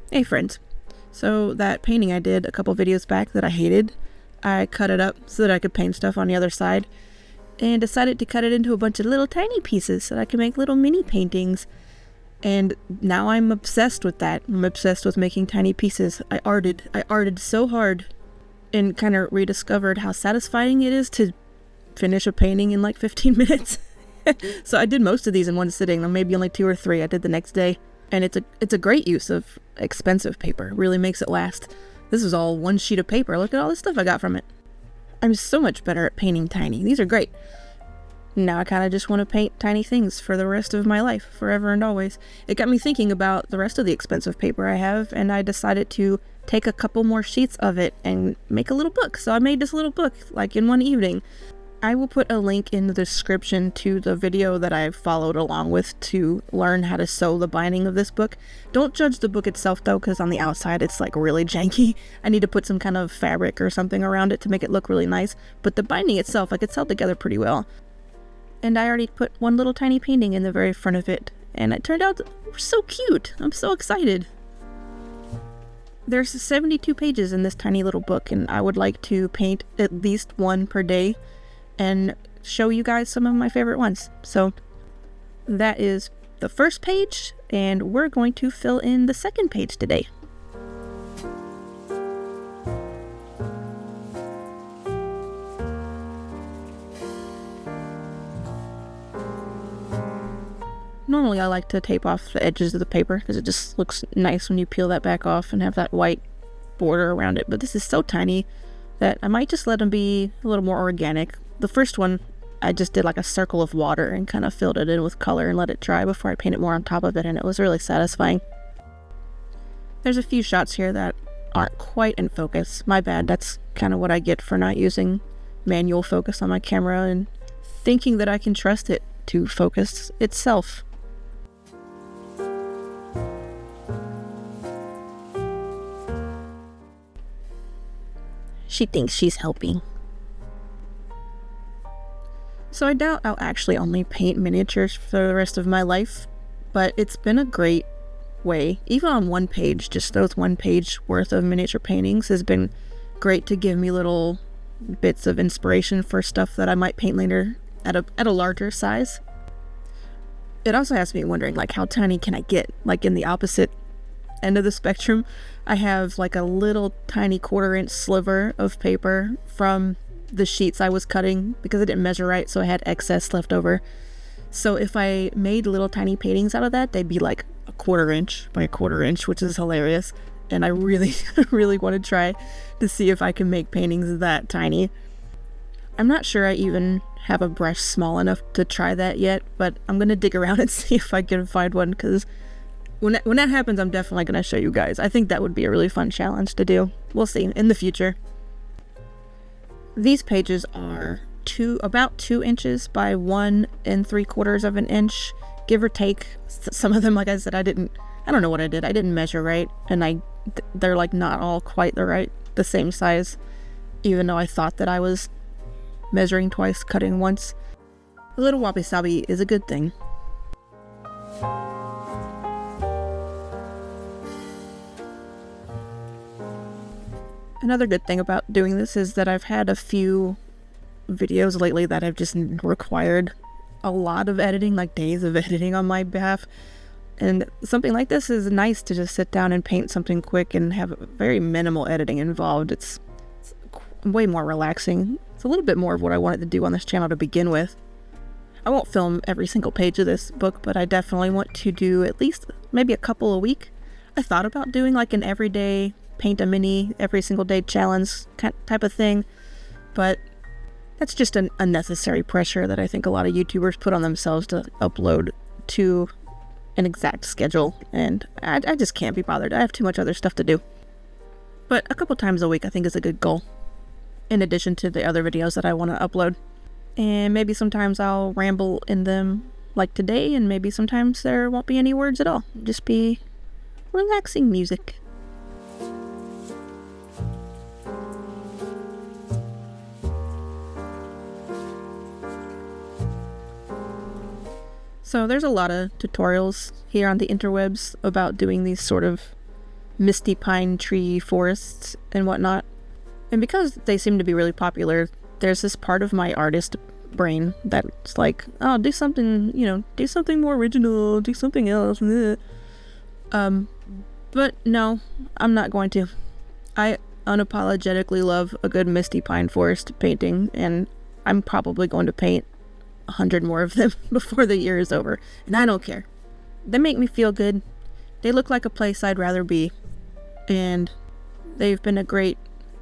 Hey friends, so that painting I did a couple videos back that I hated, I cut it up so that I could paint stuff on the other side, and decided to cut it into a bunch of little tiny pieces so that I could make little mini paintings. And now I'm obsessed with that. I'm obsessed with making tiny pieces. I arted so hard and kind of rediscovered how satisfying it is to finish a painting in like 15 minutes. So I did most of these in one sitting, or maybe only 2 or 3 I did the next day. And it's a great use of expensive paper. It really makes it last. This is all one sheet of paper. Look at all this stuff I got from it. I'm so much better at painting tiny. These are great. Now I kind of just want to paint tiny things for the rest of my life, forever and always. It got me thinking about the rest of the expensive paper I have, and I decided to take a couple more sheets of it and make a little book. So I made this little book, like in one evening. I will put a link in the description to the video that I followed along with to learn how to sew the binding of this book. Don't judge the book itself though, because on the outside it's like really janky. I need to put some kind of fabric or something around it to make it look really nice. But the binding itself, like, it's held together pretty well. And I already put one little tiny painting in the very front of it, and it turned out so cute. I'm so excited. There's 72 pages in this tiny little book, and I would like to paint at least one per day and show you guys some of my favorite ones. So that is the first page, and we're going to fill in the second page today. Normally I like to tape off the edges of the paper because it just looks nice when you peel that back off and have that white border around it, but this is so tiny that I might just let them be a little more organic. The first one, I just did like a circle of water and kind of filled it in with color and let it dry before I painted more on top of it, and it was really satisfying. There's a few shots here that aren't quite in focus. My bad, that's kind of what I get for not using manual focus on my camera and thinking that I can trust it to focus itself. She thinks she's helping. So I doubt I'll actually only paint miniatures for the rest of my life, but it's been a great way, even on one page, just those one page worth of miniature paintings has been great to give me little bits of inspiration for stuff that I might paint later at a larger size. It also has me wondering, like, how tiny can I get? Like, in the opposite end of the spectrum, I have like a little tiny 1/4 inch sliver of paper from the sheets I was cutting because I didn't measure right, so I had excess left over. So if I made little tiny paintings out of that, they'd be like a 1/4 inch by a 1/4 inch, which is hilarious. And I really really want to try to see if I can make paintings that tiny. I'm not sure I even have a brush small enough to try that yet, but I'm gonna dig around and see if I can find one, because when that happens, I'm definitely gonna show you guys. I think that would be a really fun challenge to do. We'll see in the future. These pages are about 2 inches by 1 3/4 inch, give or take. Some of them, like I said, I don't know what I did. I didn't measure right, and they're like not all quite the same size, even though I thought that I was measuring twice, cutting once. A little wabi-sabi is a good thing. Another good thing about doing this is that I've had a few videos lately that have just required a lot of editing, like days of editing on my behalf. And something like this is nice to just sit down and paint something quick and have very minimal editing involved. It's way more relaxing. It's a little bit more of what I wanted to do on this channel to begin with. I won't film every single page of this book, but I definitely want to do at least maybe a couple a week. I thought about doing like an everyday paint a mini every single day challenge type of thing, but that's just an unnecessary pressure that I think a lot of YouTubers put on themselves to upload to an exact schedule, and I just can't be bothered. I have too much other stuff to do. But a couple times a week I think is a good goal, in addition to the other videos that I want to upload. And maybe sometimes I'll ramble in them like today, and maybe sometimes there won't be any words at all. Just be relaxing music. So there's a lot of tutorials here on the interwebs about doing these sort of misty pine tree forests and whatnot. And because they seem to be really popular, there's this part of my artist brain that's like, oh, do something, do something more original, do something else. But no, I'm not going to. I unapologetically love a good misty pine forest painting, and I'm probably going to paint 100 more of them before the year is over, and I don't care. They make me feel good. They look like a place I'd rather be, and they've been a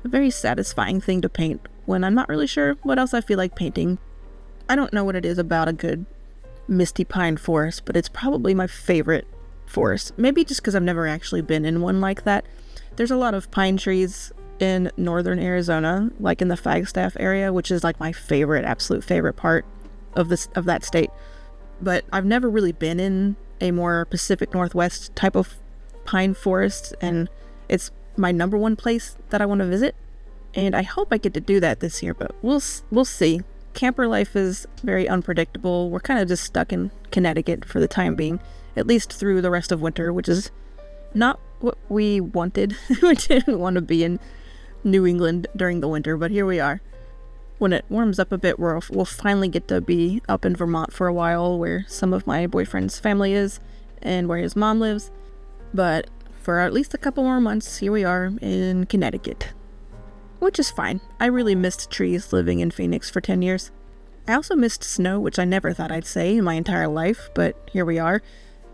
very satisfying thing to paint when I'm not really sure what else I feel like painting. I don't know what it is about a good misty pine forest, but it's probably my favorite forest. Maybe just because I've never actually been in one like that. There's a lot of pine trees in northern Arizona, like in the Flagstaff area, which is like my absolute favorite part of that state. But I've never really been in a more Pacific Northwest type of pine forest, and it's my number one place that I want to visit. And I hope I get to do that this year, but we'll see. Camper life is very unpredictable. We're kind of just stuck in Connecticut for the time being, at least through the rest of winter, which is not what we wanted. We didn't want to be in New England during the winter, but here we are. When it warms up a bit, we'll finally get to be up in Vermont for a while, where some of my boyfriend's family is and where his mom lives. But for at least a couple more months, here we are in Connecticut, which is fine. I really missed trees living in Phoenix for 10 years. I also missed snow, which I never thought I'd say in my entire life, but here we are.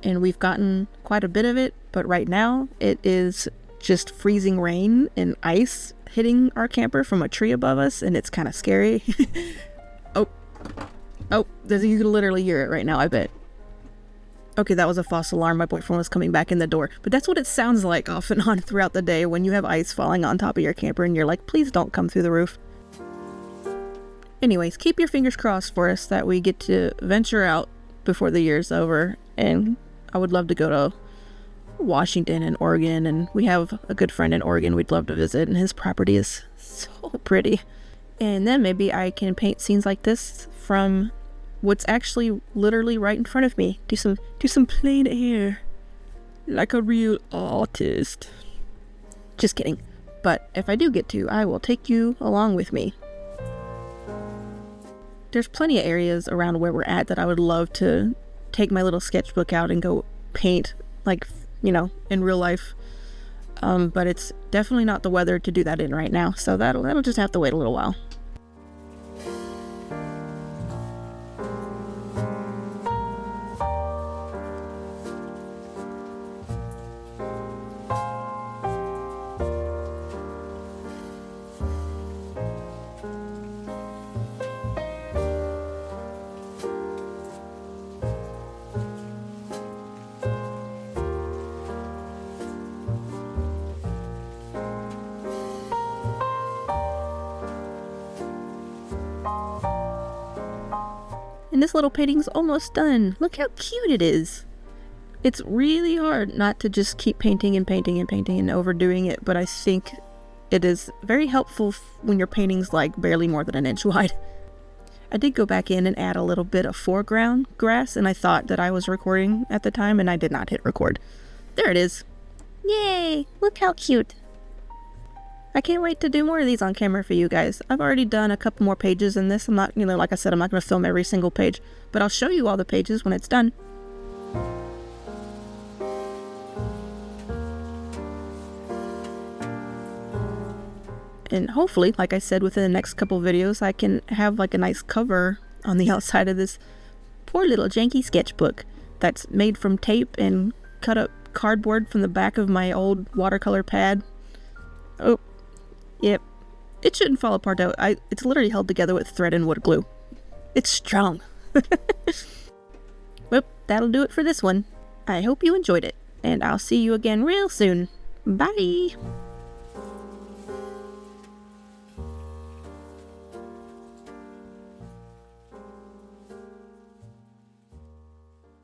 And we've gotten quite a bit of it, but right now it is just freezing rain and ice hitting our camper from a tree above us, and it's kind of scary. oh, you can literally hear it right now, I bet. Okay, that was a false alarm. My boyfriend was coming back in the door, but that's what it sounds like off and on throughout the day when you have ice falling on top of your camper and you're like, please don't come through the roof. Anyways, keep your fingers crossed for us that we get to venture out before the year's over, and I would love to go to Washington and Oregon, and we have a good friend in Oregon we'd love to visit, and his property is so pretty. And then maybe I can paint scenes like this from what's actually literally right in front of me. Do some plain air like a real artist. Just kidding. But if I do get to, I will take you along with me. There's plenty of areas around where we're at that I would love to take my little sketchbook out and go paint, like, in real life. But it's definitely not the weather to do that in right now, so that'll just have to wait a little while. And this little painting's almost done. Look how cute it is. It's really hard not to just keep painting and painting and painting and overdoing it, but I think it is very helpful when your painting's like barely more than an inch wide. I did go back in and add a little bit of foreground grass, and I thought that I was recording at the time, and I did not hit record. There it is. Yay! Look how cute. I can't wait to do more of these on camera for you guys. I've already done a couple more pages in this. I'm not, like I said, I'm not going to film every single page, but I'll show you all the pages when it's done. And hopefully, like I said, within the next couple videos, I can have like a nice cover on the outside of this poor little janky sketchbook that's made from tape and cut up cardboard from the back of my old watercolor pad. Oh, yep. It shouldn't fall apart though. It's literally held together with thread and wood glue. It's strong. Well, that'll do it for this one. I hope you enjoyed it, and I'll see you again real soon. Bye!